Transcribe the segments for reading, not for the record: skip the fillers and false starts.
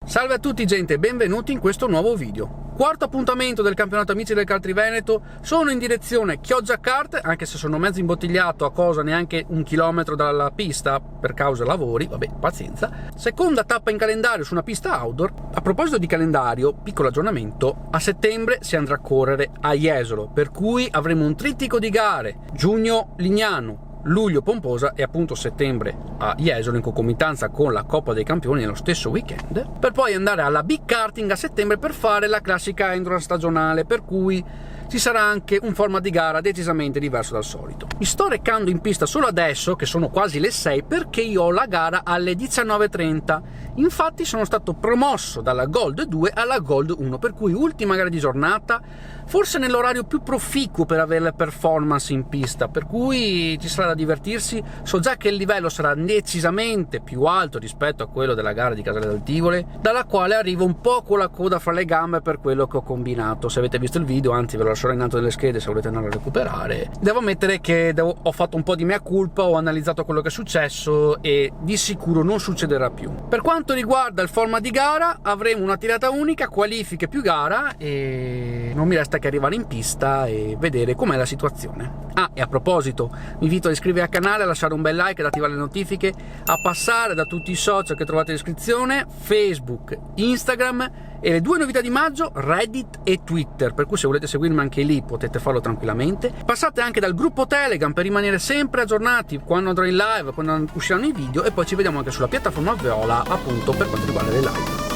Salve a tutti gente, benvenuti in questo nuovo video. Quarto appuntamento del campionato Amici del Kart Triveneto, sono in direzione Chioggia Kart, anche se sono mezzo imbottigliato a cosa neanche 1 chilometro dalla pista per causa lavori, vabbè, pazienza. Seconda tappa in calendario su una pista outdoor. A proposito di calendario, piccolo aggiornamento, a settembre si andrà a correre a Jesolo, per cui avremo un trittico di gare, giugno Lignano, luglio Pomposa e appunto settembre a Jesolo in concomitanza con la Coppa dei Campioni nello stesso weekend, per poi andare alla Big Karting a settembre per fare la classica endurance stagionale, per cui ci sarà anche un format di gara decisamente diverso dal solito. Mi sto recando in pista solo adesso, che sono quasi le 6, perché io ho la gara alle 19:30. Infatti sono stato promosso dalla Gold 2 alla Gold 1, per cui ultima gara di giornata, forse nell'orario più proficuo per avere le performance in pista, per cui ci sarà da divertirsi. So già che il livello sarà decisamente più alto rispetto a quello della gara di Casale del Tivoli, dalla quale arrivo un po' con la coda fra le gambe per quello che ho combinato. Se avete visto il video, anzi ve lo lascerò in alto delle schede se volete andare a recuperare. Devo ammettere che ho fatto un po' di mea culpa, ho analizzato quello che è successo e di sicuro non succederà più. Per quanto riguarda il format di gara, avremo una tirata unica, qualifiche più gara, e non mi resta che arrivare in pista e vedere com'è la situazione. Ah, e a proposito, vi invito a iscrivervi al canale, a lasciare un bel like, ad attivare le notifiche, a passare da tutti i social che trovate in descrizione, Facebook, Instagram e le 2 novità di maggio, Reddit e Twitter, per cui se volete seguirmi anche lì potete farlo tranquillamente. Passate anche dal gruppo Telegram per rimanere sempre aggiornati quando andrò in live, quando usciranno i video, e poi ci vediamo anche sulla piattaforma Viola, appunto, per quanto riguarda le live.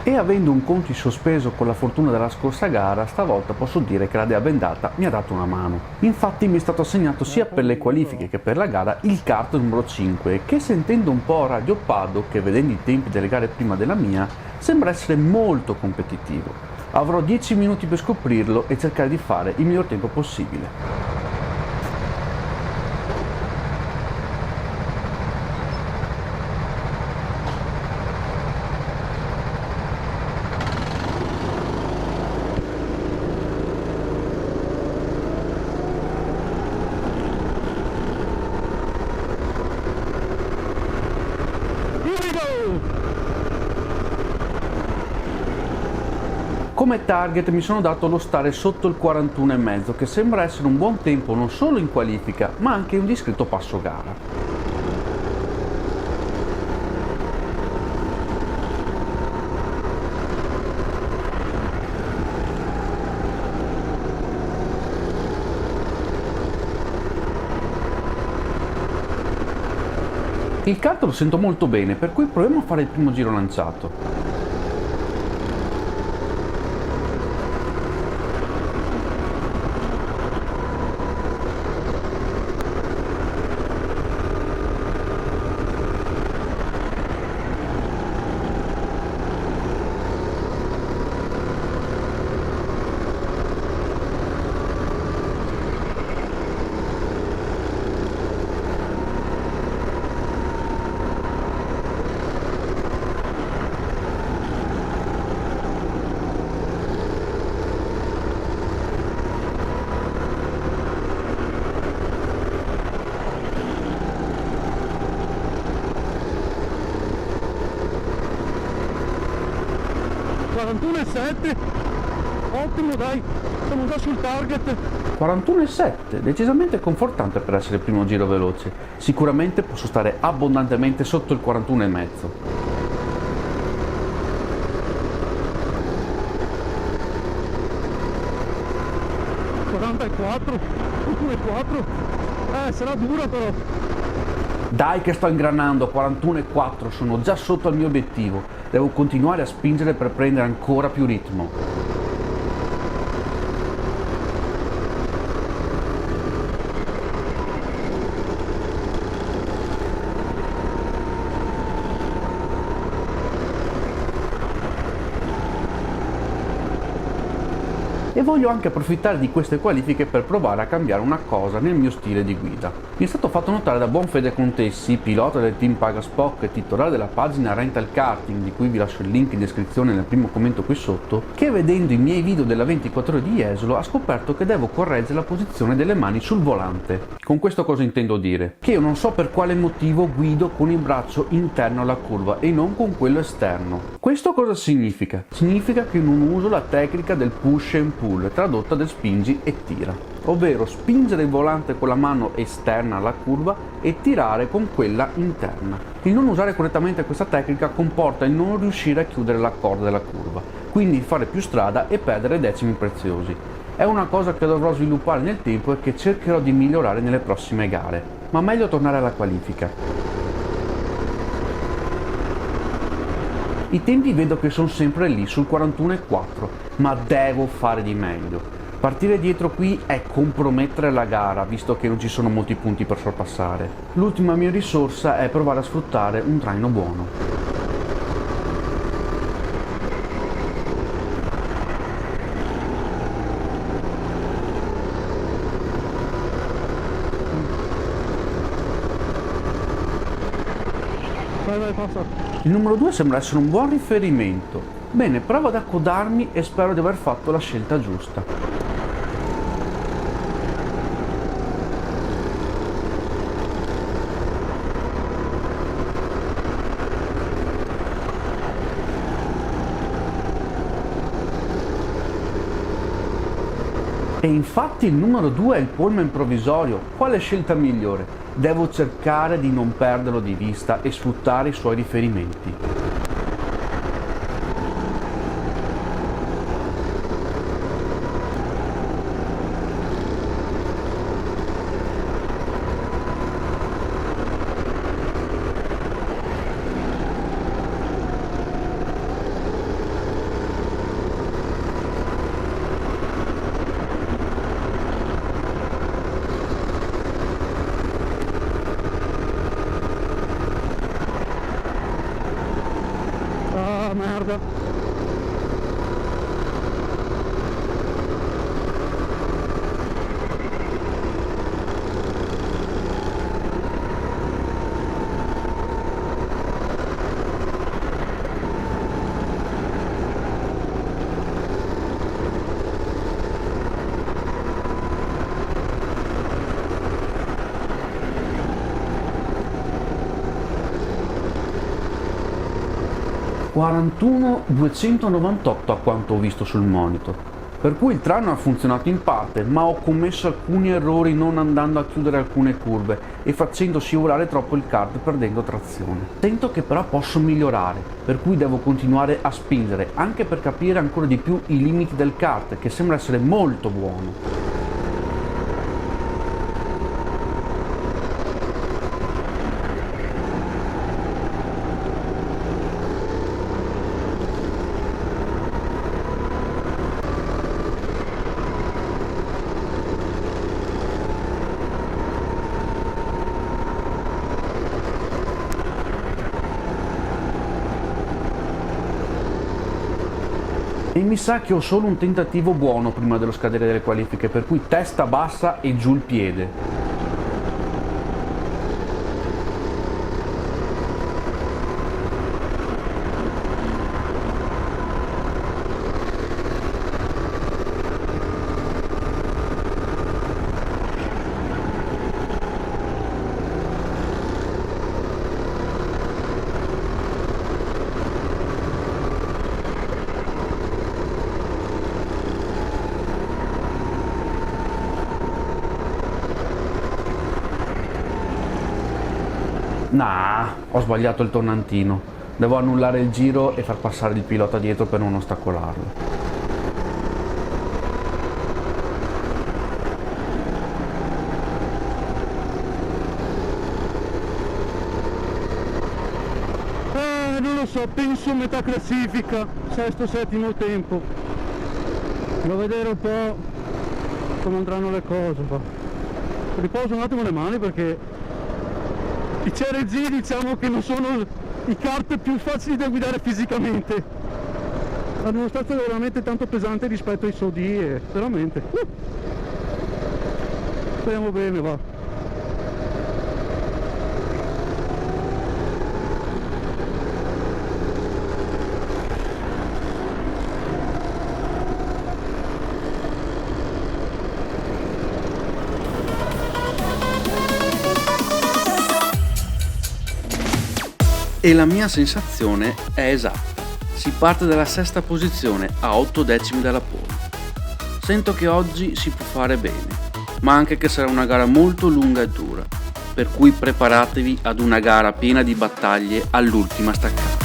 E avendo un conto in sospeso con la fortuna della scorsa gara, stavolta posso dire che la dea bendata mi ha dato una mano. Infatti mi è stato assegnato sia per le qualifiche che per la gara il kart numero 5, che sentendo un po' Radio Paddock e vedendo i tempi delle gare prima della mia, sembra essere molto competitivo. Avrò 10 minuti per scoprirlo e cercare di fare il miglior tempo possibile. Come target mi sono dato lo stare sotto il 41,5, che sembra essere un buon tempo non solo in qualifica, ma anche un discreto passo gara. Il kart lo sento molto bene, per cui proviamo a fare il primo giro lanciato. Ottimo, dai, siamo già sul target. 41,7, decisamente confortante per essere il primo giro veloce. Sicuramente posso stare abbondantemente sotto il 41,5. 44, 41,4. Sarà dura però. Dai che sto ingranando, 41,4, sono già sotto al mio obiettivo. Devo continuare a spingere per prendere ancora più ritmo. e voglio anche approfittare di queste qualifiche per provare a cambiare una cosa nel mio stile di guida. Mi è stato fatto notare da Bonfede Contessi, pilota del team Pagaspoc e titolare della pagina Rental Karting, di cui vi lascio il link in descrizione nel primo commento qui sotto, che vedendo i miei video della 24 ore di Jesolo ha scoperto che devo correggere la posizione delle mani sul volante. Con questo cosa intendo dire? Che io non so per quale motivo guido con il braccio interno alla curva e non con quello esterno. Questo cosa significa? Significa che non uso la tecnica del push and pull, tradotta del spingi e tira, ovvero spingere il volante con la mano esterna alla curva e tirare con quella interna. Il non usare correttamente questa tecnica comporta il non riuscire a chiudere la corda della curva, quindi fare più strada e perdere decimi preziosi. È una cosa che dovrò sviluppare nel tempo e che cercherò di migliorare nelle prossime gare, ma meglio tornare alla qualifica. I tempi vedo che sono sempre lì, sul 41,4, ma devo fare di meglio. Partire dietro qui è compromettere la gara, visto che non ci sono molti punti per sorpassare. L'ultima mia risorsa è provare a sfruttare un traino buono. Vai, passa. Il numero 2 sembra essere un buon riferimento. Bene, provo ad accodarmi e spero di aver fatto la scelta giusta. E infatti il numero 2 è il pullman provvisorio. Quale scelta migliore? Devo cercare di non perderlo di vista e sfruttare i suoi riferimenti. Merda. (41.298) a quanto ho visto sul monitor, per cui il traino ha funzionato in parte, ma ho commesso alcuni errori non andando a chiudere alcune curve e facendo scivolare troppo il kart perdendo trazione. Sento che però posso migliorare, per cui devo continuare a spingere, anche per capire ancora di più i limiti del kart, che sembra essere molto buono. E mi sa che ho solo un tentativo buono prima dello scadere delle qualifiche, per cui testa bassa e giù il piede. Nah, ho sbagliato il tornantino. Devo annullare il giro e far passare il pilota dietro per non ostacolarlo. Non lo so, penso metà classifica, sesto, settimo tempo. Devo vedere un po' come andranno le cose qua. Riposo un attimo le mani perché i CRZ diciamo che non sono i kart più facili da guidare fisicamente. La dimostrazione è veramente tanto pesante rispetto ai Sodi, veramente. Speriamo bene, va. E la mia sensazione è esatta. Si parte dalla sesta posizione a 8 decimi dalla pole. Sento che oggi si può fare bene, ma anche che sarà una gara molto lunga e dura, per cui preparatevi ad una gara piena di battaglie all'ultima staccata.